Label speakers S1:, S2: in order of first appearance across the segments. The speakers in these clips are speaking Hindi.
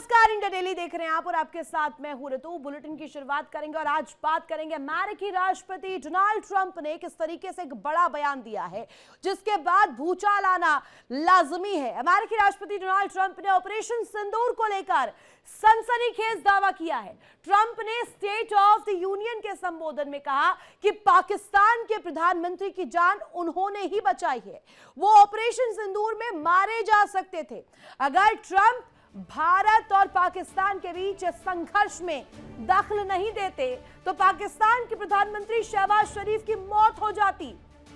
S1: नमस्कार, इंडिया डेली देख रहे हैं आप और आपके साथ मैं हूं ऋतु। बुलेटिन की शुरुआत करेंगे और आज बात करेंगे अमेरिकी राष्ट्रपति डोनाल्ड ट्रंप ने किस तरीके से एक बड़ा बयान दिया है जिसके बाद भूचाल आना लाजमी है। अमेरिकी राष्ट्रपति डोनाल्ड ट्रंप ने ऑपरेशन सिंदूर को लेकर सनसनीखेज दावा किया है। ट्रंप ने स्टेट ऑफ द यूनियन के संबोधन में कहा कि पाकिस्तान के प्रधानमंत्री की जान उन्होंने ही बचाई है, वो ऑपरेशन सिंदूर में मारे जा सकते थे। अगर ट्रंप भारत और पाकिस्तान के बीच संघर्ष में दखल नहीं देते तो पाकिस्तान के प्रधानमंत्री शहबाज शरीफ की मौत हो जाती।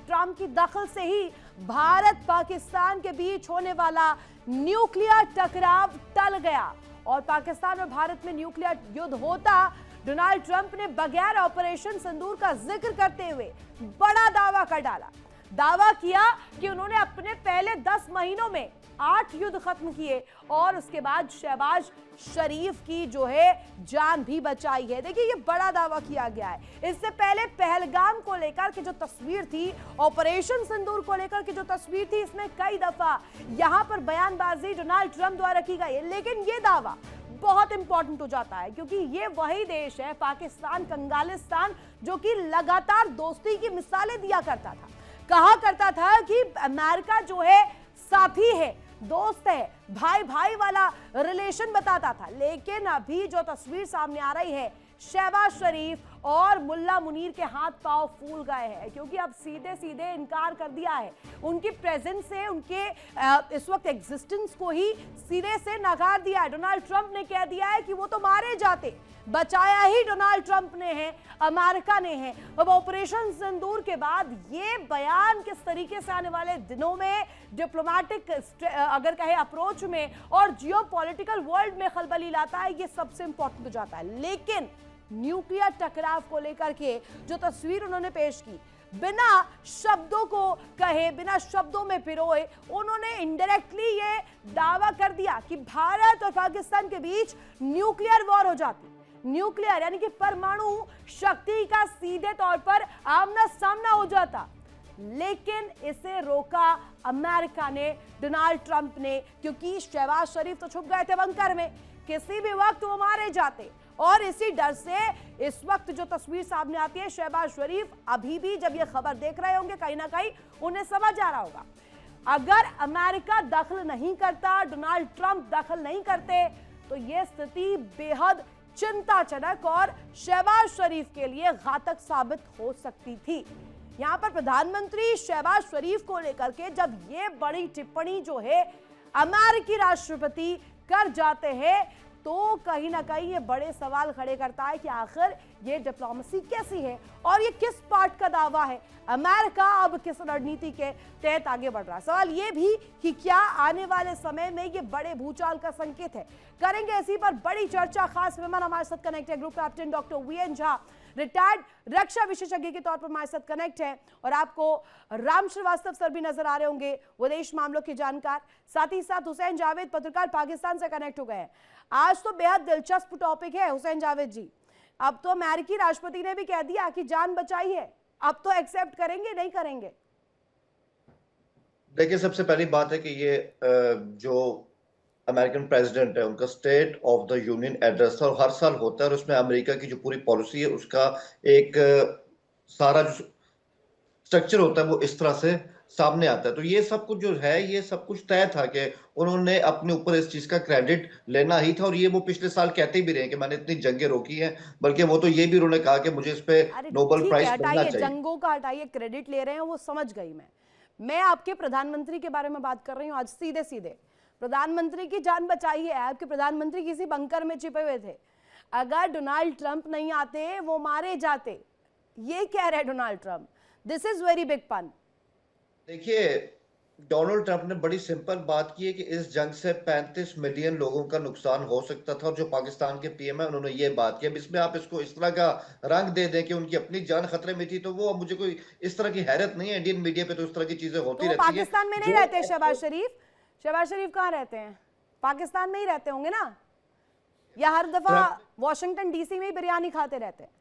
S1: ट्रंप की दखल से ही भारत पाकिस्तान के बीच होने वाला न्यूक्लियर टकराव टल गया और पाकिस्तान और भारत में न्यूक्लियर युद्ध होता। डोनाल्ड ट्रंप ने बगैर ऑपरेशन सिंदूर का जिक्र करते हुए बड़ा दावा कर डाला। दावा किया कि उन्होंने अपने पहले 10 महीनों में 8 युद्ध खत्म किए और उसके बाद शहबाज शरीफ की जो है जान भी बचाई है। देखिए, ये बड़ा दावा किया गया है। इससे पहले पहलगाम को लेकर की जो तस्वीर थी, ऑपरेशन सिंदूर को लेकर की जो तस्वीर थी, इसमें कई दफा यहां पर बयानबाजी डोनाल्ड ट्रंप द्वारा की गई है। लेकिन ये दावा बहुत इंपॉर्टेंट हो जाता है क्योंकि ये वही देश है, पाकिस्तान, कंगालिस्तान, जो कि लगातार दोस्ती की मिसालें दिया करता था। कहा करता था कि अमेरिका जो है साथी है, दोस्त है, भाई भाई वाला रिलेशन बताता था। लेकिन अभी जो तस्वीर सामने आ रही है, शहबाज शरीफ और मुल्ला मुनीर के हाथ पांव फूल गए हैं क्योंकि अब सीधे सीधे इनकार कर दिया है। उनकी प्रेजेंस से, उनके इस वक्त एग्जिस्टेंस को ही सिरे से नकार दिया है। डोनाल्ड ट्रंप ने कह दिया है कि वो तो मारे जाते, बचाया ही डोनाल्ड ट्रंप ने है, अमेरिका ने है। अब ऑपरेशन सिंदूर के बाद ये बयान किस तरीके से आने वाले दिनों में डिप्लोमेटिक अगर कहे अप्रोच में और जियोपॉलिटिकल वर्ल्ड में खलबली लाता है, ये सबसे इंपॉर्टेंट हो जाता है। लेकिन न्यूक्लियर टकराव को लेकर के जो तस्वीर उन्होंने पेश की, बिना शब्दों को कहे, बिना शब्दों में पिरोए, उन्होंने इनडायरेक्टली ये दावा कर दिया कि भारत और पाकिस्तान के बीच न्यूक्लियर वॉर हो जाती। न्यूक्लियर यानी कि परमाणु शक्ति का सीधे तौर पर आमना सामना हो जाता। लेकिन इसे रोका अमेरिका ने, डोनाल्ड ट्रंप ने, क्योंकि शहबाज शरीफ तो छुप गए थे बंकर में, किसी भी वक्त वो मारे जाते। और इसी डर से इस वक्त जो तस्वीर सामने आती है, शहबाज शरीफ अभी भी जब ये खबर देख रहे होंगे, कहीं ना कहीं उन्हें समझ आ रहा होगा, अगर अमेरिका दखल नहीं करता, डोनाल्ड ट्रंप दखल नहीं करते, तो ये स्थिति बेहद चिंताजनक और शहबाज शरीफ के लिए घातक साबित हो सकती थी। यहां पर प्रधानमंत्री शहबाज शरीफ को लेकर के जब ये बड़ी टिप्पणी जो है अमेरिकी राष्ट्रपति कर जाते हैं, तो कहीं ना कहीं ये बड़े सवाल खड़े करता है कि आखिर ये डिप्लोमेसी कैसी है और ये किस पार्ट का दावा है। अमेरिका अब किस रणनीति के तहत आगे बढ़ रहा है। सवाल ये भी कि क्या आने वाले समय में ये बड़े भूचाल का संकेत है। करेंगे इसी पर बड़ी चर्चा। खास मेहमान हमारे साथ कनेक्ट है group captain doctor VN Jha, retired रक्षा विशेषज्ञ के तौर पर हमारे साथ कनेक्ट है, और आपको राम श्रीवास्तव सर भी नजर आ रहे होंगे, विदेश मामलों के जानकार। साथ ही साथ हुसैन जावेद, पत्रकार, पाकिस्तान से कनेक्ट हो गए हैं। आज तो बेहद दिलचस्प टॉपिक है हुसैन जावेद जी। अब तो अमेरिकी राष्ट्रपति ने भी कह दिया कि जान बचाई है, अब तो एक्सेप्ट करेंगे नहीं करेंगे?
S2: देखिए, सबसे पहली बात है कि ये जो अमेरिकन प्रेसिडेंट है, उनका state of the union address और हर साल होता है और उसमें अमेरिका की जो पूरी पॉलिसी है उसका एक सारा जो स्ट्रक्चर होता है वो इस तरह से सामने आता है। तो ये सब कुछ जो है, ये सब कुछ तय था कि उन्होंने अपने ऊपर इस चीज का क्रेडिट लेना ही था। और ये वो पिछले साल कहते भी रहे कि मैंने इतनी जंगें रोकी हैं, बल्कि वो तो ये भी उन्होंने कहा कि मुझे इस पे नोबेल प्राइज मिलना चाहिए।
S1: जंगों का हटाइए, क्रेडिट ले रहे हैं, वो समझ गई मैं आपके प्रधानमंत्री के बारे में बात कर रही हूँ। आज सीधे सीधे प्रधानमंत्री की जान बचाई है। आपके प्रधानमंत्री किसी बंकर में छिपे हुए थे, अगर डोनाल्ड ट्रंप नहीं आते वो मारे जाते, ये कह रहे Donald Trump. This is very big पन।
S2: देखिए, डोनाल्ड ट्रंप ने बड़ी सिंपल बात की है कि इस जंग से 35 मिलियन लोगों का नुकसान हो सकता था, और जो पाकिस्तान के पीएम है उन्होंने ये बात की। अब इसमें आप इसको इस तरह का रंग दे दें कि उनकी अपनी जान खतरे में थी, तो वो अब मुझे कोई इस तरह की हैरत नहीं है। इंडियन मीडिया पे तो इस तरह की चीजें होती रहती है।
S1: पाकिस्तान में नहीं रहते शहबाज शरीफ? शहबाज शरीफ कहाँ रहते हैं? पाकिस्तान में ही रहते होंगे ना, या हर दफा वॉशिंगटन डीसी में ही बिरयानी खाते रहते हैं?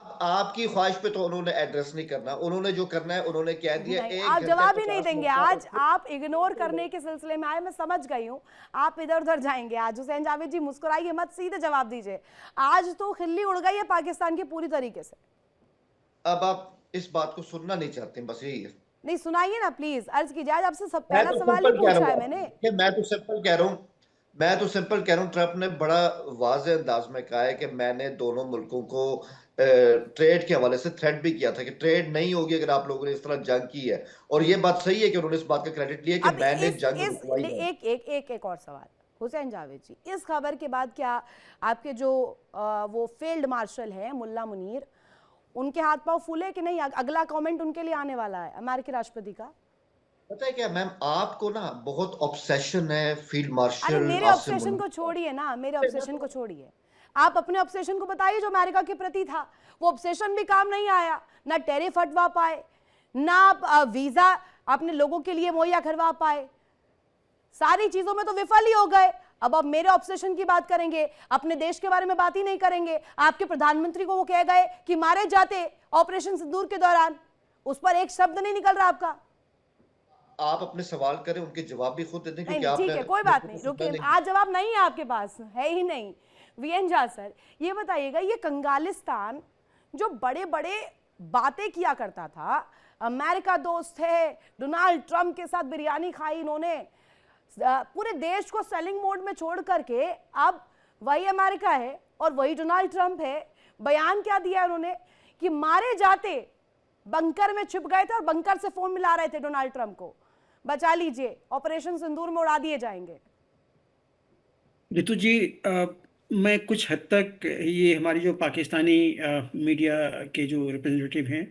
S2: आपकी ख्वाहिश पे तो उन्होंने एड्रेस नहीं करना, उन्होंने जो करना है उन्होंने कह दिया।
S1: नहीं,
S2: 1
S1: आप
S2: घंटे
S1: जवाब ही नहीं
S2: 50
S1: देंगे
S2: मिनट का
S1: आज।
S2: उसको
S1: आप इग्नोर करने के सिलसिले में आए, मैं समझ गई हूँ। आप इधर उधर जाएंगे आज। हुसैन जावेद जी मुस्कुराइए मत, सीधे जवाब दीजिए। आज तो खिल्ली उड़ गई है पाकिस्तान की पूरी तरीके से।
S2: अब आप इस बात को सुनना नहीं चाहते, बस यही है।
S1: नहीं, सुनाइए ना प्लीज, अर्ज कीजिए। आज आपसे सब
S2: मैं
S1: पहला
S2: तो
S1: सवाल ही
S2: सिंपल कह रहा
S1: पूछा है
S2: हूँ
S1: मैंने।
S2: कि मैं तो सिंपल कह रहा हूँ ट्रंप ने बड़ा वाज़ेह अंदाज में कहा है कि मैंने दोनों मुल्कों को ट्रेड के हवाले से थ्रेट भी किया था कि ट्रेड नहीं होगी अगर आप लोगों ने इस तरह जंग की है। और ये बात सही है कि उन्होंने इस बात का क्रेडिट लिया कि
S1: अब
S2: मैंने
S1: इस
S2: जंग
S1: इस
S2: रुकवाई
S1: ले-
S2: है।
S1: एक और सवाल। हुसैन जावेद जी, इस खबर के बाद क्या आपके जो वो फील्ड मार्शल हैं मुल्ला मुनीर, उनके हाथ पांव फूले कि नहीं? अगला कमेंट उनके लिए आने वाला है अमेरिकी राष्ट्रपति का।
S2: पता है क्या मैम, आपको ना बहुत ऑब्सेशन है फील्ड
S1: अरे
S2: मार्शल
S1: मेरे
S2: आसिम
S1: ऑब्सेशन को
S2: मुनीर का।
S1: छोड़िए ना, मेरे ऑब्सेशन को छोड़िए। आप अपने ऑब्सेशन को बताइए जो अमेरिका के प्रति था। वो ऑब्सेशन भी काम नहीं आया। ना टैरिफ हटवा पाए, ना आप वीजा अपने लोगों के लिए मुहैया करवा पाए। सारी चीजों में तो विफल ही हो गए। अब मेरे ऑब्सेशन की बात करेंगे, अपने देश के बारे में बात ही नहीं करेंगे। आपके प्रधानमंत्री को वो कह गए कि मारे जाते ऑपरेशन सिंदूर के दौरान, उस पर एक शब्द नहीं निकल रहा आपका।
S2: आप अपने सवाल करें, उनके जवाब भी खुद दे दें,
S1: नहीं
S2: क्योंकि
S1: नहीं, ठीक
S2: आपने
S1: है, कोई
S2: मेरे
S1: बात
S2: को तो
S1: नहीं,
S2: सुनना
S1: रुकिए।
S2: नहीं।
S1: आज जवाब नहीं है आपके पास, है ही नहीं। वीएन झा सर, ये बताइएगा, ये कंगालिस्तान जो बड़े बड़े बातें किया करता था, अमेरिका दोस्त है, डोनाल्ड ट्रंप के साथ बिरयानी खाई इन्होंने, पूरे देश को सेलिंग मोड में छोड़ करके अब वही अमेरिका है और वही डोनाल्ड ट्रंप है। बयान क्या दिया उन्होंने कि मारे जाते बंकर में छिप गए थे और बंकर से फोन मिला रहे थे डोनाल्ड ट्रंप को, बचा लीजिए, ऑपरेशन सिंदूर में उड़ा दिए जाएंगे।
S3: रितु जी, मैं कुछ हद तक ये हमारी जो पाकिस्तानी मीडिया के जो रिप्रेजेंटेटिव हैं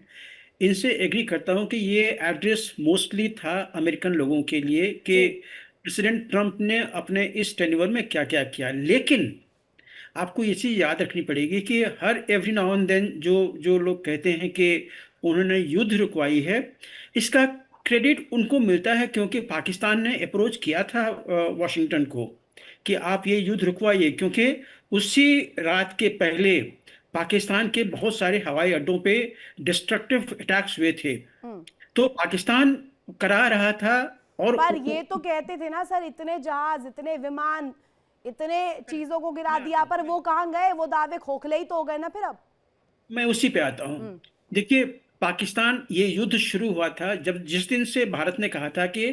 S3: इनसे एग्री करता हूं कि ये एड्रेस मोस्टली था अमेरिकन लोगों के लिए कि
S1: जी।
S3: प्रेसिडेंट ट्रंप ने अपने इस टेन्योर में क्या क्या किया। लेकिन आपको ये चीज़ याद रखनी पड़ेगी कि हर एवरी नाउ एंड देन जो जो लोग कहते हैं कि उन्होंने युद्ध रुकवाई है, इसका क्रेडिट उनको मिलता है क्योंकि पाकिस्तान ने अप्रोच किया था वाशिंगटन को कि आप ये युद्ध रुकवाइए, क्योंकि उसी रात के पहले पाकिस्तान के बहुत सारे हवाई अड्डों पे डिस्ट्रक्टिव अटैक्स हुए थे। तो पाकिस्तान करा रहा था। और
S1: पर ये तो कहते थे ना सर, इतने जहाज, इतने विमान, इतने चीजों को गिरा दिया, पर वो कहाँ गए? वो दावे खोखले ही तो हो गए ना फिर अब।
S3: मैं उसी पे आता हूँ। देखिए, पाकिस्तान, ये युद्ध शुरू हुआ था जब जिस दिन से भारत ने कहा था कि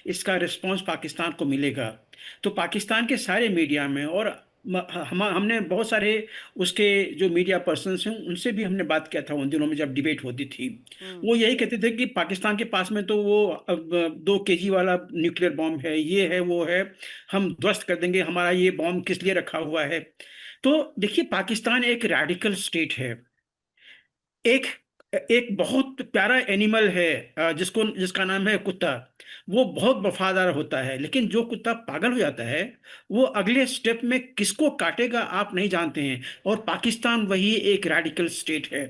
S3: इसका रिस्पांस पाकिस्तान को मिलेगा, तो पाकिस्तान के सारे मीडिया में और हमने बहुत सारे उसके जो मीडिया पर्सन्स हैं उनसे भी हमने बात किया था उन दिनों में जब डिबेट होती थी। वो यही कहते थे कि पाकिस्तान के पास में तो वो 2 kg वाला न्यूक्लियर बॉम्ब है, ये है वो है, हम ध्वस्त कर देंगे, हमारा ये बॉम्ब किस लिए रखा हुआ है। तो देखिए, पाकिस्तान एक रैडिकल स्टेट है। एक एक बहुत प्यारा एनिमल है जिसका नाम है कुत्ता। वो बहुत वफादार होता है, लेकिन जो कुत्ता पागल हो जाता है वो अगले स्टेप में किसको काटेगा आप नहीं जानते हैं। और पाकिस्तान वही एक रैडिकल स्टेट है।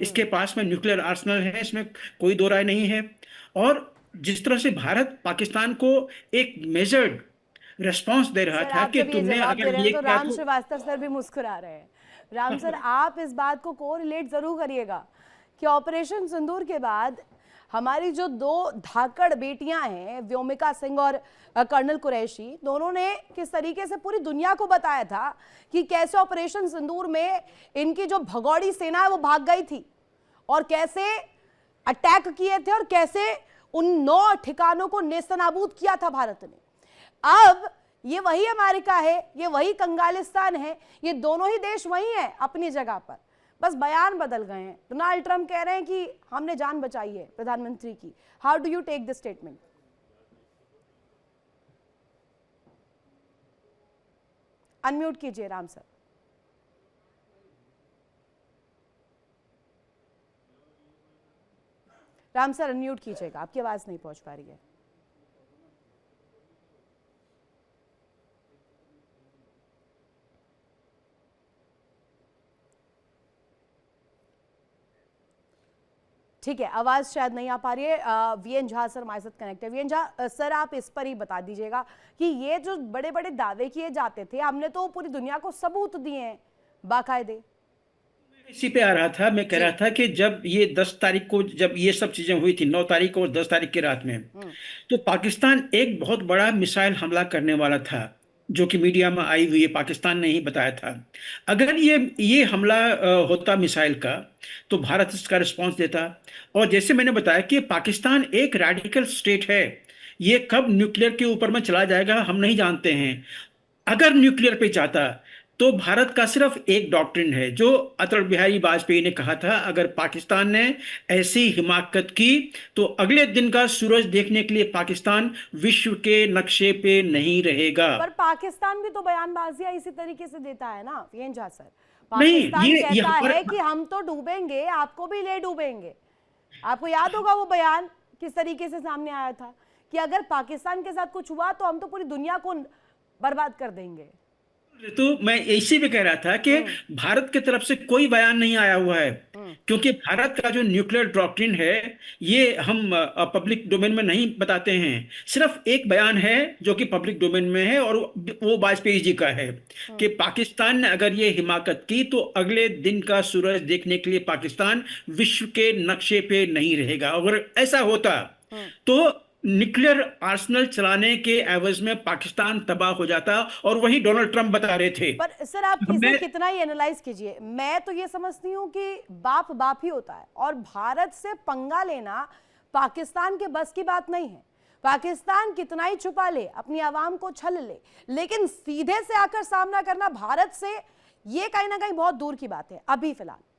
S3: इसके पास में न्यूक्लियर आर्सनल है, इसमें कोई दो राय नहीं है। और जिस तरह से भारत पाकिस्तान को एक मेजर्ड रिस्पॉन्स दे रहा
S1: सर
S3: था
S1: आप
S3: कि
S1: जब ये
S3: तुमने
S1: जवाब दे
S3: अगर
S1: रहे
S3: ये
S1: हैं तो
S3: किया
S1: राम
S3: तो
S1: श्रीवास्तव सर भी मुस्कुरा रहे हैं। राम सर, आप इस बात को कोरिलेट जरूर करिएगा कि ऑपरेशन सिंदूर के बाद हमारी जो 2 धाकड़ बेटियां हैं, व्योमिका सिंह और कर्नल कुरैशी, दोनों ने किस तरीके से पूरी दुनिया को बताया था कि कैसे ऑपरेशन सिंदूर में इनकी जो भगौड़ी सेना है वो भाग गई थी और कैसे अटैक किए थे और कैसे उन 9 ठिकानों को नेस्तनाबूद किया था भारत ने। अब ये वही अमेरिका है, ये वही कंगालिस्तान है, ये दोनों ही देश वही हैं अपनी जगह पर, बस बयान बदल गए हैं। डोनाल्ड ट्रंप कह रहे हैं कि हमने जान बचाई है प्रधानमंत्री की। How do you take this statement? Unmute कीजिए Ram sir. Ram sir unmute कीजिएगा, आपकी आवाज नहीं पहुंच पा रही है। ठीक है, आवाज शायद नहीं आ पा रही है। वीएन झा सर हमारे साथ कनेक्ट है। वीएन झा सर, आप इस पर ही बता दीजिएगा कि ये जो बड़े बड़े दावे किए जाते थे, हमने तो पूरी दुनिया को सबूत दिए हैं बाकायदे।
S3: इसी पे आ रहा था, मैं कह
S1: जी।
S3: रहा था कि जब ये 10 तारीख को जब ये सब चीजें हुई थी, 9 तारीख और 10 तारीख की रात में, तो पाकिस्तान एक बहुत बड़ा मिसाइल हमला करने वाला था, जो कि मीडिया में आई हुई है, पाकिस्तान ने ही बताया था। अगर ये हमला होता मिसाइल का, तो भारत इसका रिस्पांस देता। और जैसे मैंने बताया कि पाकिस्तान एक रैडिकल स्टेट है, ये कब न्यूक्लियर के ऊपर में चला जाएगा हम नहीं जानते हैं। अगर न्यूक्लियर पे जाता, तो भारत का सिर्फ एक डॉक्ट्रिन है, जो अटल बिहारी वाजपेयी ने कहा था, अगर पाकिस्तान ने ऐसी हिमाकत की तो अगले दिन का सूरज देखने के लिए पाकिस्तान विश्व के नक्शे पे नहीं रहेगा।
S1: पर पाकिस्तान भी तो बयानबाजियां इसी तरीके से देता है ना वीएन झा सर।
S3: नहीं,
S1: पाकिस्तान
S3: ये
S1: कहता
S3: हमारा,
S1: है कि हम तो डूबेंगे, आपको भी ले डूबेंगे। आपको याद होगा वो बयान किस तरीके से सामने आया था कि अगर पाकिस्तान के साथ कुछ हुआ तो हम तो पूरी दुनिया को बर्बाद कर देंगे।
S3: तो मैं इसी पे कह रहा था कि भारत की तरफ से कोई बयान नहीं आया हुआ है, क्योंकि भारत का जो न्यूक्लियर डॉक्ट्रिन है, ये हम पब्लिक डोमेन में नहीं बताते हैं। सिर्फ एक बयान है जो कि पब्लिक डोमेन में है, और वो वाजपेयी जी का है कि पाकिस्तान ने अगर ये हिमाकत की तो अगले दिन का सूरज देखने के लिए पाकिस्तान विश्व के नक्शे पे नहीं रहेगा। अगर ऐसा होता तो न्यूक्लियर आर्सेनल चलाने के एवज में पाकिस्तान तबाह हो जाता, और वही डोनाल्ड ट्रंप बता रहे थे।
S1: पर सर आप इसे
S3: मैं
S1: कितना ही एनालाइज कीजिए, मैं तो ये समझती हूँ कि बाप बाप ही होता है, और भारत से पंगा लेना पाकिस्तान के बस की बात नहीं है। पाकिस्तान कितना ही छुपा ले, अपनी आवाम को छल ले, लेकिन सीधे से आकर सामना करना भारत से, ये कहीं ना कहीं बहुत दूर की बात है अभी फिलहाल।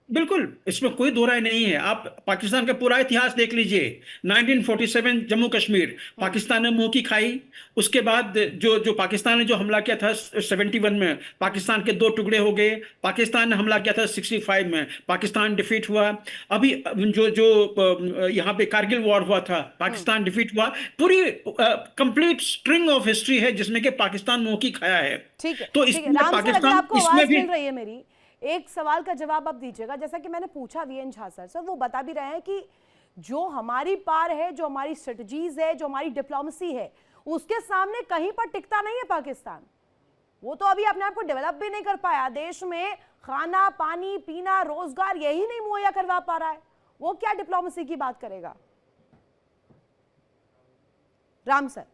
S3: बिल्कुल, इसमें कोई दो राय नहीं है। आप पाकिस्तान का पूरा इतिहास देख लीजिए। 1947 जम्मू कश्मीर, पाकिस्तान ने मुंह की खाई। उसके बाद जो पाकिस्तान ने जो हमला किया था 71 में, पाकिस्तान के दो टुकड़े हो गए। पाकिस्तान ने हमला किया था 65 में, पाकिस्तान डिफीट हुआ। अभी जो जो यहाँ पे कारगिल वॉर हुआ था, पाकिस्तान डिफीट हुआ। पूरी कंप्लीट स्ट्रिंग ऑफ हिस्ट्री है जिसमें कि पाकिस्तान मुंह की खाया है।
S1: ठीक है,
S3: तो
S1: ठीक है
S3: इसमें
S1: राम सर, अगर
S3: पाकिस्तान
S1: आपको
S3: इसमें
S1: आवाज
S3: भी
S1: मिल रही है मेरी, एक सवाल का जवाब आप दीजिएगा। जैसा कि मैंने पूछा वीएन झा सर वो बता भी रहे हैं कि जो हमारी पार है, जो हमारी स्ट्रेटजीज है, जो हमारी डिप्लोमेसी है, उसके सामने कहीं पर टिकता नहीं है पाकिस्तान। वो तो अभी अपने आप को डेवलप भी नहीं कर पाया, देश में खाना पानी पीना रोजगार यही नहीं मुहैया करवा पा रहा है, वो क्या डिप्लोमेसी की बात करेगा? राम सर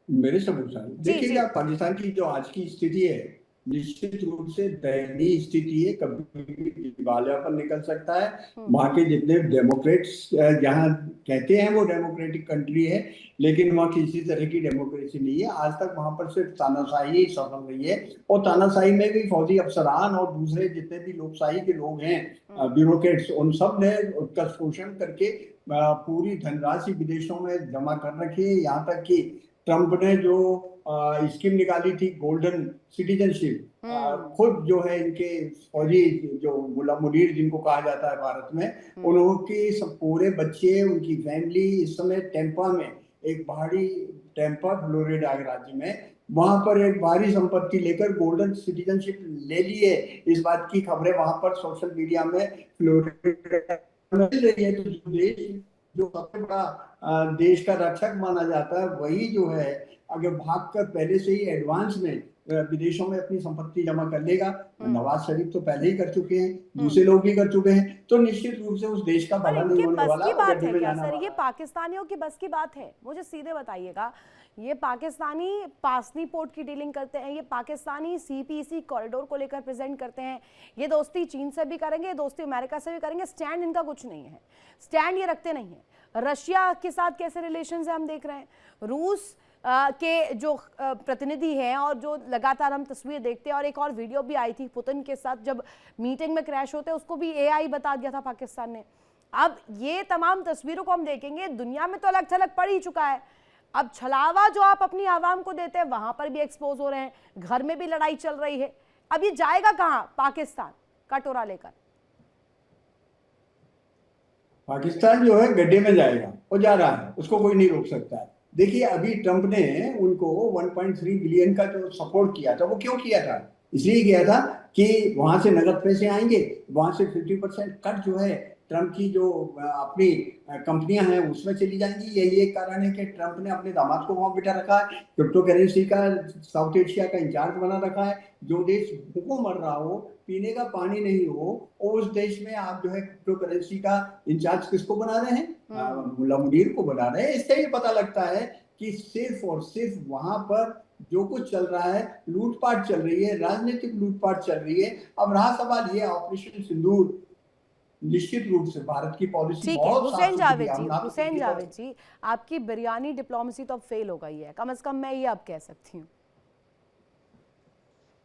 S4: मेरे समझ देखिएगा, पाकिस्तान की जो आज की स्थिति है निश्चित रूप से दयनीय स्थिति है, कभी भी दिवालिया पर निकल सकता है। वहाँ के जितने डेमोक्रेट्स जहाँ कहते हैं वो डेमोक्रेटिक कंट्री है, लेकिन वहाँ किसी तरह की डेमोक्रेसी नहीं है। आज तक वहाँ पर सिर्फ तानाशाही ही सफल रही है, और तानाशाही में भी फौजी अफसरान और दूसरे जितने भी लोकशाही के लोग हैं, ब्यूरोक्रेट्स, उन सब ने उसका शोषण करके पूरी धनराशि विदेशों में जमा कर रखी है। यहाँ तक कि ट्रंप ने जो स्कीम निकाली थी गोल्डन सिटीजनशिप, खुद जो है इनके फौजी जो गुलाम मुनीर जिनको कहा जाता है भारत में, उनके सब पूरे बच्चे, उनकी फैमिली इस समय टेम्पा में, एक पहाड़ी टेम्पा फ्लोरिडा राज्य में, वहां पर एक भारी संपत्ति लेकर गोल्डन सिटीजनशिप ले लिए। इस बात की खबरें वहां पर सोशल मीडिया में फ्लोरिडा मिल रही है। तो देश जो सबसे बड़ा देश का रक्षक माना जाता है, वही जो है अगर भागकर पहले से ही एडवांस में विदेशों में अपनी संपत्ति जमा कर लेगा, नवाज शरीफ तो पहले ही कर चुके हैं, दूसरे लोग भी कर चुके हैं, तो निश्चित रूप से उस देश का भला नहीं होने वाला।
S1: की बात है क्या सर? ये पाकिस्तानियों की बस की बात है? मुझे सीधे बताइएगा, ये पाकिस्तानी पासनी पोर्ट की डीलिंग करते हैं, ये पाकिस्तानी सीपीसी कॉरिडोर को लेकर प्रेजेंट करते हैं, ये दोस्ती चीन से भी करेंगे, ये दोस्ती अमेरिका से भी करेंगे, स्टैंड इनका कुछ नहीं है, स्टैंड ये रखते नहीं है। रशिया के साथ कैसे रिलेशंस है हम देख रहे हैं, रूस के जो प्रतिनिधि हैं और जो लगातार हम तस्वीर देखते हैं, और एक और वीडियो भी आई थी पुतिन के साथ जब मीटिंग में क्रैश होते, उसको भी एआई बता दिया था पाकिस्तान ने। अब ये तमाम तस्वीरों को हम देखेंगे, दुनिया में तो अलग थलग पड़ ही चुका है। अब छलावा जो आप अपनी आवाम को देते हैं वहां पर भी एक्सपोज हो रहे हैं, घर में भी लड़ाई चल रही है। अब ये जाएगा कहां पाकिस्तान कटोरा लेकर?
S4: पाकिस्तान जो है गड्ढे में जाएगा, वो जा रहा है, उसको कोई नहीं रोक सकता है। देखिए, अभी ट्रंप ने उनको 1.3 बिलियन का जो सपोर्ट किया था, वो क्यों किया था? इसलिए किया था कि वहां से नगद पैसे आएंगे, वहां से 50% कट जो है ट्रम्प की जो अपनी कंपनियां हैं उसमें चली जाएंगी। यही एक कारण है कि ट्रम्प ने अपने दामाद को वहां बिठा रखा है, क्रिप्टो करेंसी का साउथ एशिया का इंचार्ज बना रखा है। जो देश भूखों मर रहा हो, पीने का पानी नहीं हो, उस देश में आप जो है क्रिप्टो करेंसी का इंचार्ज किसको बना रहे हैं? मुल्ला मुनीर को बना रहे हैं। इससे ये पता लगता है कि सिर्फ और सिर्फ वहां पर जो कुछ चल रहा है, लूटपाट चल रही है, राजनीतिक लूटपाट चल रही है। अब रहा सवाल ये ऑपरेशन सिंदूर, निश्चित रूप से भारत की पॉलिसी
S1: ठीक है
S4: बहुत
S1: हुसैन
S4: साफ
S1: जावेद
S4: सुथरी
S1: जी,
S4: है। हम ना तो
S1: हुसैन
S4: किसी
S1: जावेद जी, आपकी बिरयानी डिप्लोमेसी तो अब फेल हो गई है, कम से कम मैं ये अब कह सकती हूँ।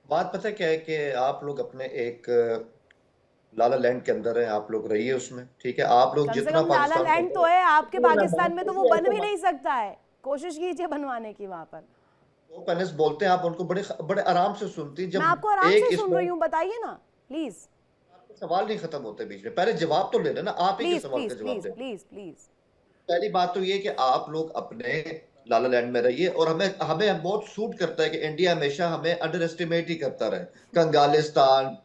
S2: बात पता है क्या है कि आप लोग अपने एक लाला लैंड के अंदर हैं, आप लोग रहिए उसमें, ठीक है। आप लोग
S1: कम से
S2: जितना
S1: कम लाला
S2: पाकिस्तान
S1: लैंड तो है आपके
S2: मैं
S1: पाकिस्तान में, तो वो बन भी
S2: ऐसे
S1: नहीं सकता है, कोशिश कीजिए बनवाने की वहां पर।
S2: वो पैनलिस्ट बोलते हैं, आप उनको बड़े बड़े आराम से सुनती हैं।
S1: मैं
S2: जब
S1: आपको आराम
S2: एक
S1: से
S2: इसमें
S1: सुन रही हूँ, बताइए ना प्लीज
S2: सवाल नहीं खत्म होते बीच में, पहले जवाब तो ले लेना, आप ही के
S1: प्लीज
S2: सवाल
S1: प्लीज
S2: का जवाब
S1: प्लीज
S2: दे।
S1: Please please.
S2: पहली बात तो ये कि आप लोग अपने लाला लैंड में रहिए, और हमें हमें बहुत सूट करता है कि इंडिया हमेशा हमें अंडर एस्टिमेट ही करता रहे। कंगालिस्तान,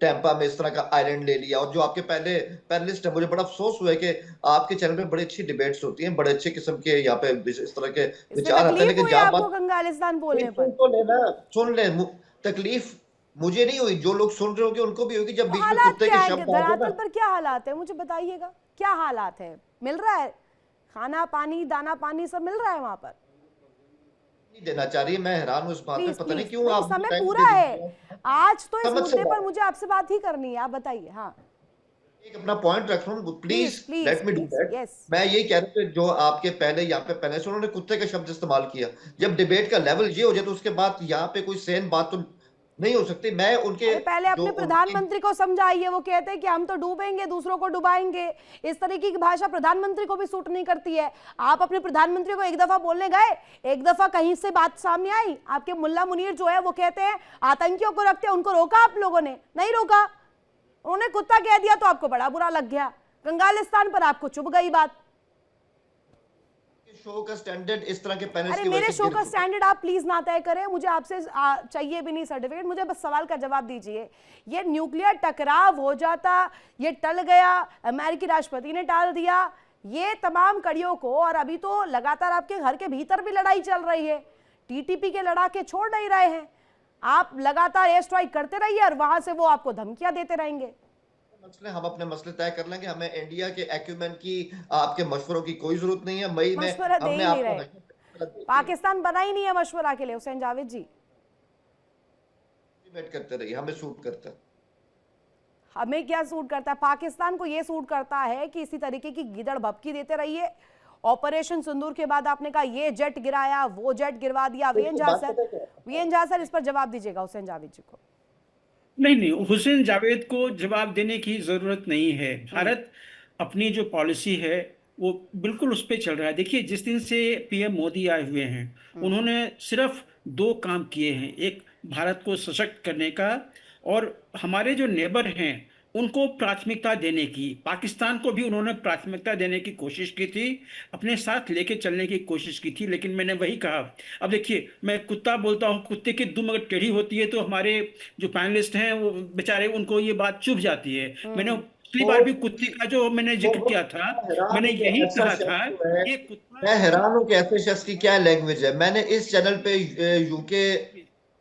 S2: टेम्पा में इस तरह का आइलैंड ले लिया। और जो आपके पहले पैनलिस्ट है, मुझे बड़ा अफसोस हुआ है कि आपके चैनल में बड़ी अच्छी डिबेट्स होती हैं, बड़े अच्छे किस्म के यहाँ पे इस तरह के
S1: इसमें
S2: विचार आते हैं,
S1: तकलीफ
S2: लेकिन
S1: हुई
S2: जहां
S1: आपको
S2: बात
S1: कंगालिस्तान बोलने
S2: सुन
S1: पर?
S2: तो लेना, सुन ले। तकलीफ मुझे नहीं हुई, जो लोग सुन रहे होंगे उनको भी होगी, जब
S1: तो
S2: बीच में
S1: हालात
S2: कुत्ते
S1: क्या
S2: के
S1: है
S2: शब्द आ गए ना।
S1: धरातल पर, क्या हालात है मुझे बताइएगा, क्या हालात है? मिल रहा है खाना पानी, दाना पानी सब मिल रहा है वहां पर?
S2: नहीं देना चाह रही है, मैं हैरान हूँ इस बात में,
S1: प्लीज
S2: पता नहीं
S1: प्लीज,
S2: क्यों
S1: नहीं
S2: आप
S1: समय
S2: टाइम
S1: पूरा
S2: दे
S1: है,
S2: दीजिए।
S1: आज तो इस
S2: समझ से
S1: मुद्दे पर
S2: बात,
S1: मुझे आपसे बात ही करनी है, आप बताइए। हाँ
S2: एक अपना पॉइंट रख लूं, please
S1: please please
S2: let me do
S1: please,
S2: that.
S1: Yes.
S2: मैं यही कह रहा हूं कि जो आपके पहले यहाँ पे पहले से उन्होंने कुत्ते का शब्द इस्तेमाल किया। जब डिबेट का लेवल ये हो जाए तो उसके बाद यहाँ पे कोई सेन बात तो नहीं हो सकती। मैं उनके
S1: अरे पहले
S2: जो
S1: अपने
S2: उनकी
S1: प्रधानमंत्री को समझाइए, वो कहते हैं कि हम तो डूबेंगे दूसरों को डुबाएंगे। इस तरीके की भाषा प्रधानमंत्री को भी सूट नहीं करती है। आप अपने प्रधानमंत्री को एक दफा बोलने गए, एक दफा कहीं से बात सामने आई, आपके मुल्ला मुनीर जो है वो कहते हैं आतंकियों को रखते हैं, उनको रोका आप लोगों ने? नहीं रोका, उन्होंने कुत्ता कह दिया तो आपको बड़ा बुरा लग गया। कंगालिस्तान पर आपको चुभ गई बात।
S2: शो का स्टैंडर्ड इस तरह के पैनल्स
S1: अरे
S2: की
S1: मेरे
S2: वजह से
S1: शो
S2: गिर
S1: का
S2: चुका है।
S1: स्टैंडर्ड आप प्लीज ना तय करें, मुझे आपसे चाहिए भी नहीं सर्टिफिकेट, मुझे बस सवाल का जवाब दीजिए। ये न्यूक्लियर टकराव हो जाता, ये टल गया, अमेरिकी राष्ट्रपति ने टाल दिया, ये तमाम कड़ियों को, और अभी तो लगातार आपके घर के भीतर भी लड़ाई चल रही है, टीटीपी के लड़ाके छोड़ नहीं रहे हैं। आप लगातार एयर स्ट्राइक करते रहिए और वहां से वो आपको धमकियां देते रहेंगे।
S2: मसले हम अपने मसले तय कर लेंगे, हमें इंडिया के एक्यूमेंट की, आपके मशवरों की कोई जरूरत नहीं है। मई में
S1: मशवरा दे
S2: हमने
S1: ही नहीं
S2: आपको
S1: रहे, पाकिस्तान बना ही नहीं है मशवरा के लिए। हुसैन जावेद जी,
S2: डिबेट करते रहिए, हमें सूट करता है।
S1: हमें क्या सूट करता है? पाकिस्तान को यह सूट करता है कि इसी तरीके की गिदड़ भपकी देते रहिए। ऑपरेशन सिंदूर के बाद आपने कहा ये जेट गिराया, वो जेट गिरवा दिया। वीएन झा सर इस पर जवाब दीजिएगा हुसैन जावेद जी को।
S3: नहीं, हुसैन जावेद को जवाब देने की जरूरत नहीं है। भारत अपनी जो पॉलिसी है वो बिल्कुल उस पर चल रहा है। देखिए, जिस दिन से पीएम मोदी आए हुए हैं, उन्होंने सिर्फ 2 काम किए हैं। एक, भारत को सशक्त करने का, और हमारे जो नेबर हैं उनको प्राथमिकता देने की। पाकिस्तान को भी उन्होंने प्राथमिकता देने की कोशिश की थी, अपने साथ लेके चलने की कोशिश की थी, लेकिन मैंने वही कहा। अब देखिए, मैं कुत्ता बोलता हूँ, कुत्ते की दुम अगर टेढ़ी होती है तो हमारे जो पैनलिस्ट हैं वो बेचारे, उनको ये बात चुभ जाती है। मैंने पिछली बार भी कुत्ते का जो मैंने जिक्र किया था, मैंने यही कहा था कि कुत्ता।
S2: मैं हैरान हूँ कि ऐसे शख्स की क्या लैंग्वेज है। मैंने इस चैनल पे यूके,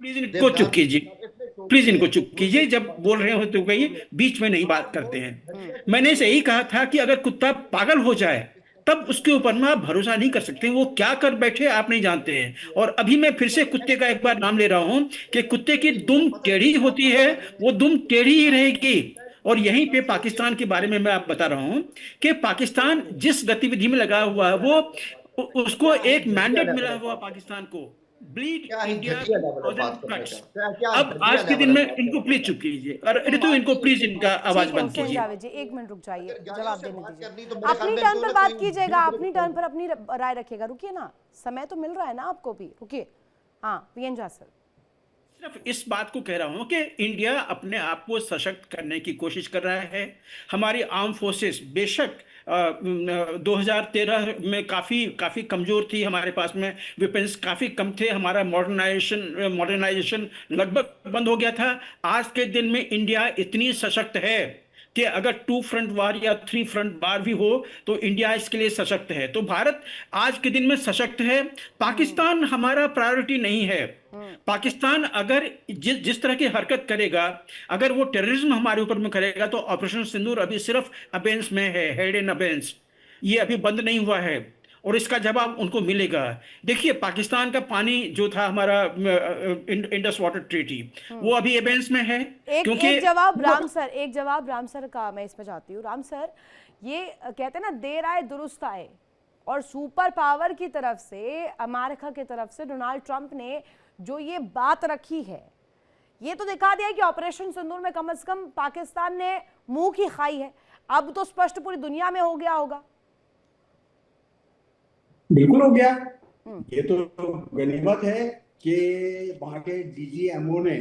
S3: प्लीज इनको चुप कीजिए, प्लीज इनको चुप कीजिए। जब बोल रहे हो तो कहिए, बीच में नहीं बात करते हैं। मैंने इसे यही कहा था कि अगर कुत्ता पागल हो जाए तब उसके ऊपर में आप भरोसा नहीं कर सकते। वो क्या कर बैठे आप नहीं जानते हैं। और अभी मैं फिर से कुत्ते का एक बार नाम ले रहा हूं कि कुत्ते की दुम टेढ़ी होती है, वो दुम टेढ़ी ही रहेगी। और यहीं पे पाकिस्तान के बारे में मैं आप बता रहा हूं कि पाकिस्तान जिस गतिविधि में लगा हुआ है, वो उसको एक मैंडेट मिला हुआ पाकिस्तान को, ब्लीड
S2: क्या ही
S3: इंडिया
S2: घटिया लेवल है बात
S3: 1000
S2: करने
S3: कट्स।
S2: का, क्या
S3: अब
S2: घटिया
S3: आज के
S2: लेवल
S3: दिन
S2: है
S3: में
S2: बात
S3: इनको
S2: करने
S3: प्लीज चुप कीजिए, और ऋतु इनको प्लीज इनका आवाज
S1: ठीक है
S3: बंद
S1: हुसैन
S3: कीजिए।
S1: जावेद जी, 1 मिनट रुक जाइए,
S2: अगर गालियों
S1: जवाब
S2: से
S1: देने
S2: बात
S1: दीजिए।
S2: करनी तो मेरे ख्याल
S1: अपनी
S2: में
S1: टर्न
S2: दो
S1: पर
S2: ना
S1: बात
S2: कोई
S1: कीजिएगा,
S2: दूसरे
S1: अपनी
S2: को-
S1: टर्न पर अपनी राय रखिएगा। रुकिए ना, समय तो मिल रहा है ना आपको भी, रुकिए। हाँ वीएन झा सर,
S3: सिर्फ इस बात को कह रहा हूं कि इंडिया अपने आप को सशक्त करने की कोशिश कर रहा है। हमारी आर्म फोर्सेस बेशक 2013 में काफ़ी कमज़ोर थी, हमारे पास में वेपन्स काफ़ी कम थे, हमारा मॉडर्नाइजेशन लगभग बंद हो गया था। आज के दिन में इंडिया इतनी सशक्त है, कि अगर 2 फ्रंट वार या 3 फ्रंट वार भी हो तो इंडिया इसके लिए सशक्त है। तो भारत आज के दिन में सशक्त है। पाकिस्तान हमारा प्रायोरिटी नहीं है। पाकिस्तान अगर जिस तरह की हरकत करेगा, अगर वो टेररिज्म हमारे ऊपर में करेगा, तो ऑपरेशन सिंदूर अभी सिर्फ अबेंस में है, हेड इन अबेंस, ये अभी बंद नहीं हुआ है और इसका जवाब उनको मिलेगा। देखिए, पाकिस्तान का पानी जो था हमारा इंडस वाटर ट्रीटी, वो अभी एबेंस में है।
S1: एक जवाब राम सर का मैं इसमें चाहती हूँ। राम सर, ये कहते हैं ना, देर आए दुरुस्त आए, और सुपर पावर की तरफ से, अमेरिका की तरफ से डोनाल्ड ट्रंप ने जो ये बात रखी है, ये तो दिखा दिया कि ऑपरेशन सिंदूर में कम से कम पाकिस्तान ने मुंह की खाई है। अब तो स्पष्ट पूरी दुनिया में हो गया होगा।
S4: बिल्कुल हो गया। ये तो गनीमत है कि वहां के डीजीएमओ ने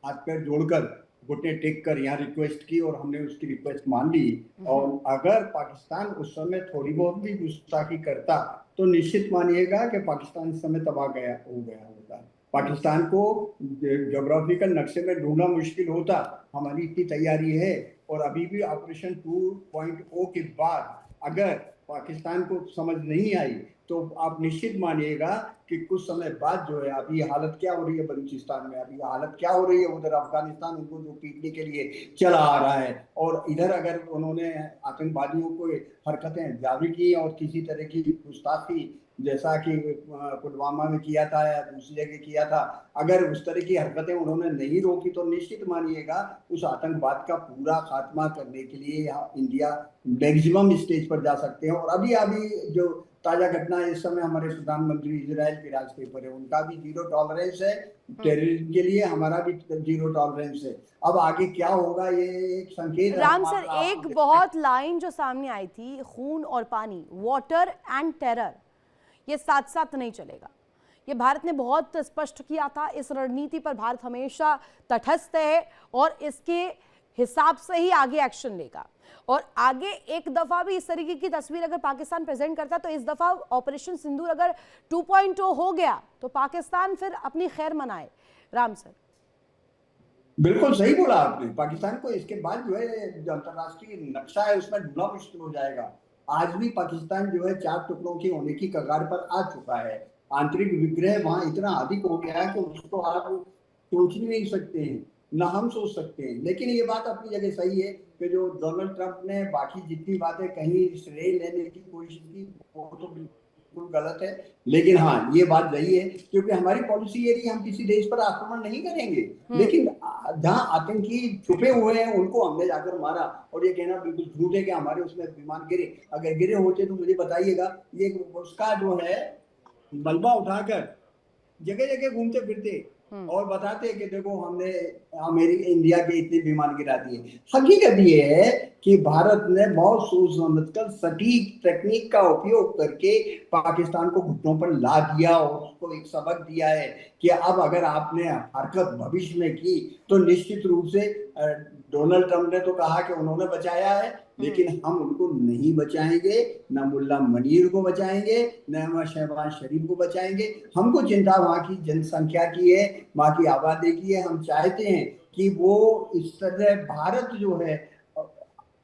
S4: हाथ पैर जोड़कर, घुटने टेक कर यहाँ रिक्वेस्ट की और हमने उसकी रिक्वेस्ट मान ली। और अगर पाकिस्तान उस समय थोड़ी बहुत भी गुस्ताखी करता तो निश्चित मानिएगा कि पाकिस्तान इस समय तबाह हो गया होता। पाकिस्तान को ज्योग्राफिकल नक्शे में ढूंढना मुश्किल होता। हमारी इतनी तैयारी है, और अभी भी ऑपरेशन 2.0 के बाद अगर पाकिस्तान को समझ नहीं आई तो आप निश्चित मानिएगा कि कुछ समय बाद जो है, अभी हालत क्या हो रही है बलूचिस्तान में, अभी हालत क्या हो रही है उधर अफगानिस्तान, उनको जो पीटने के लिए चला आ रहा है, और इधर अगर उन्होंने आतंकवादियों को हरकतें जारी की और किसी तरह की गुस्ताखी जैसा कि पुलवामा में किया था या दूसरी जगह किया था, अगर उस तरह की हरकतें उन्होंने नहीं रोकी तो निश्चित मानिएगा उस आतंकवाद का पूरा खात्मा करने के लिए इंडिया मैक्सिमम स्टेज पर जा सकते हैं। और अभी जो ताजा घटना इस समय हमारे प्रधानमंत्री इजराइल के रास्ते पर है, उनका भी जीरो टॉलरेंस है टेररिज्म के लिए, हमारा भी जीरो टॉलरेंस है। अब आगे क्या होगा ये एक संकेत।
S1: राम सर, एक बहुत लाइन जो सामने आई थी, खून और पानी, वाटर एंड टेरर, ये साथ साथ नहीं चलेगा। ये भारत ने बहुत स्पष्ट किया था। इस रणनीति पर भारत हमेशा तटस्थ है और इसके हिसाब से ही आगे एक्शन लेगा। और आगे एक दफा भी इस तरीके की तस्वीर अगर पाकिस्तान प्रेजेंट करता, तो इस दफा ऑपरेशन सिंदूर अगर 2.0 हो गया तो पाकिस्तान फिर अपनी खैर मनाए। राम सर,
S4: बिल्कुल सही बोला आपने। पाकिस्तान को इसके बाद जो है, जो अंतरराष्ट्रीय नक्शा है उसमें ढूंढना मुश्किल हो जाएगा। आज भी पाकिस्तान जो है 4 टुकड़ों की होने की कगार पर आ चुका है। आंतरिक विग्रह वहां इतना अधिक हो गया है कि उसको आप सोच ही नहीं सकते हैं, ना हम सोच सकते हैं। लेकिन ये बात अपनी जगह सही है कि जो डोनाल्ड ट्रंप ने बाकी जितनी बातें कहीं श्रेय लेने की कोशिश की, वो तो बिल्कुल गलत है। लेकिन हाँ, ये बात सही है, क्योंकि हमारी पॉलिसी ये रही, हम किसी देश पर आक्रमण नहीं करेंगे, लेकिन जहाँ आतंकी छुपे हुए हैं उनको हमने जाकर मारा। और ये कहना बिल्कुल झूठ है कि हमारे उसमें विमान गिरे। अगर गिरे होते तो मुझे बताइएगा। ये उसका जो है मलबा उठाकर जगह जगह घूमते फिरते और बताते कि देखो हमने इंडिया के इतने विमान गिरा दिए। हकीकत ये है कि भारत ने बहुत सोच समझकर सटीक टेक्निक का उपयोग करके पाकिस्तान को घुटनों पर ला दिया और उसको एक सबक दिया है कि अब अगर आपने हरकत भविष्य में की तो निश्चित रूप से, डोनाल्ड ट्रंप ने तो कहा कि उन्होंने बचाया है, लेकिन हम उनको नहीं बचाएंगे, ना मुल्ला मनीर को बचाएंगे, ना शहबाज शरीफ को बचाएंगे। हमको चिंता वहाँ की जनसंख्या की है, वहाँ की आबादी की है। हम चाहते हैं कि वो इस तरह भारत जो है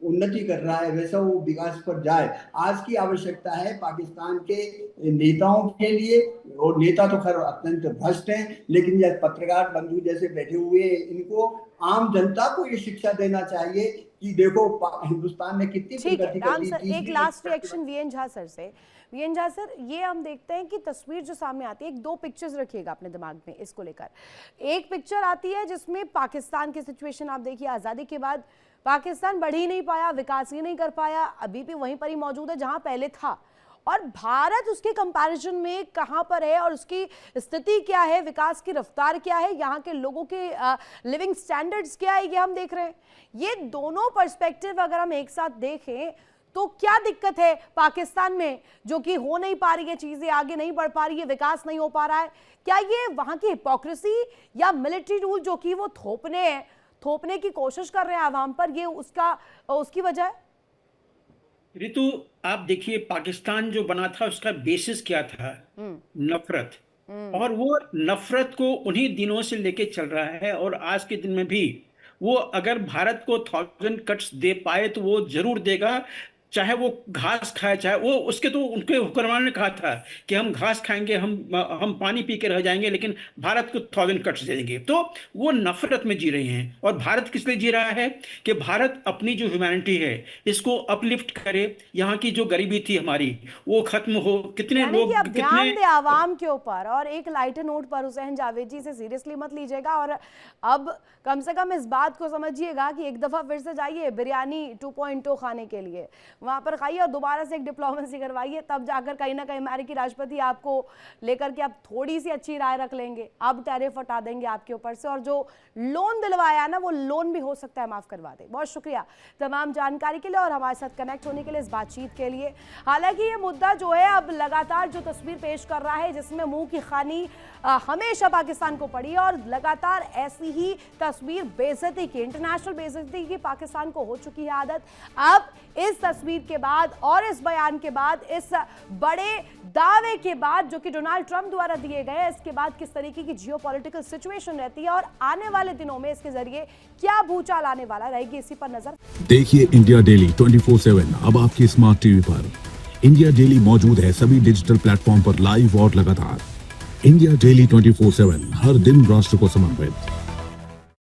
S4: उन्नति कर रहा है वैसा वो विकास पर जाए। आज की आवश्यकता है पाकिस्तान के नेताओं के लिए, और नेता तो खैर अत्यंत भ्रष्ट हैं, लेकिन जैसे पत्रकार बंधु जैसे बैठे हुए हैं, इनको आम जनता को ये शिक्षा देना चाहिए कि देखो हिंदुस्तान ने कितनी प्रगति कर दी।
S1: एक last reaction VN Jha sir से। वीएन झा सर, ये हम देखते हैं कि तस्वीर जो सामने आती है, 2 पिक्चर्स रखिएगा अपने दिमाग में इसको लेकर। एक पिक्चर आती है जिसमें पाकिस्तान की सिचुएशन आप देखिए, आज़ादी के बाद पाकिस्तान बढ़ ही नहीं पाया, विकास ही नहीं कर पाया, अभी भी वहीं पर ही मौजूद है जहां पहले था। और भारत उसके कंपैरिजन में कहां पर है और उसकी स्थिति क्या है, विकास की रफ्तार क्या है, यहाँ के लोगों के लिविंग स्टैंडर्ड्स क्या है, ये हम देख रहे हैं। ये दोनों पर्सपेक्टिव अगर हम एक साथ देखें तो क्या दिक्कत है पाकिस्तान में, जो कि हो नहीं पा रही है, चीजें आगे नहीं बढ़ पा रही है, विकास नहीं हो पा रहा है? क्या ये वहां की हिपोक्रेसी या मिलिट्री रूल जो कि वो थोपने की कोशिश कर रहे हैं आवाम पर, ये उसकी वजह है?
S3: ऋतु, आप देखिए, पाकिस्तान जो बना था उसका बेसिस क्या था? नफरत। और वो नफरत को उन्हीं दिनों से लेके चल रहा है और आज के दिन में भी वो अगर भारत को 1000 कट्स दे पाए तो वो जरूर देगा, चाहे वो घास खाए, चाहे वो उसके, तो उनके हुक्मरान ने कहा था कि हम घास खाएंगे, हम पानी पी के रह जाएंगे, लेकिन भारत को 1000 कट्स दे देंगे। तो वो नफरत में जी रहे हैं। और भारत किस लिए जी रहा है कि भारत अपनी जो ह्यूमैनिटी है इसको अपलिफ्ट करे, यहाँ की जो गरीबी थी हमारी वो खत्म हो। कितने
S1: यानी
S3: लोग,
S1: कि अब ध्यान
S3: कितने
S1: दे आवाम के ऊपर। और एक लाइटर नोट पर हुसैन जावेद जी से सीरियसली मत लीजिएगा, और अब कम से कम इस बात को समझिएगा कि एक दफा फिर से जाइए बिरयानी 2.0 खाने के लिए, वहां पर खाइए और दोबारा से एक डिप्लोमेसी करवाइए, तब जाकर कहीं ना कहीं अमेरिकी राष्ट्रपति आपको लेकर के अब थोड़ी सी अच्छी राय रख लेंगे, अब टैरिफ हटा देंगे आपके ऊपर से, और जो लोन दिलवाया ना वो लोन भी हो सकता है माफ करवा दे। बहुत शुक्रिया तमाम जानकारी के लिए और हमारे साथ कनेक्ट होने के लिए, इस बातचीत के लिए। हालांकि ये मुद्दा जो है अब लगातार जो तस्वीर पेश कर रहा है जिसमें मुंह की खानी हमेशा पाकिस्तान को पड़ी, और लगातार ऐसी ही तस्वीर बेइज्जती की, इंटरनेशनल बेइज्जती की पाकिस्तान को हो चुकी है आदत। अब इस तस्वीर के बाद और इस बयान के बाद, इस बड़े दावे के बाद जो कि डोनाल्ड ट्रंप द्वारा दिए गए, इसके बाद किस तरीके की जियोपॉलिटिकल सिचुएशन रहती है और आने वाले दिनों में इसके जरिए क्या भूचाल आने वाला रहेगी, इसी पर नजर।
S5: देखिए इंडिया डेली 24/7 अब आपकी स्मार्ट टीवी पर। इंडिया डेली मौजूद है सभी डिजिटल प्लेटफॉर्म पर लाइव और लगातार। इंडिया डेली 24/7 हर दिन राष्ट्र को समर्पित।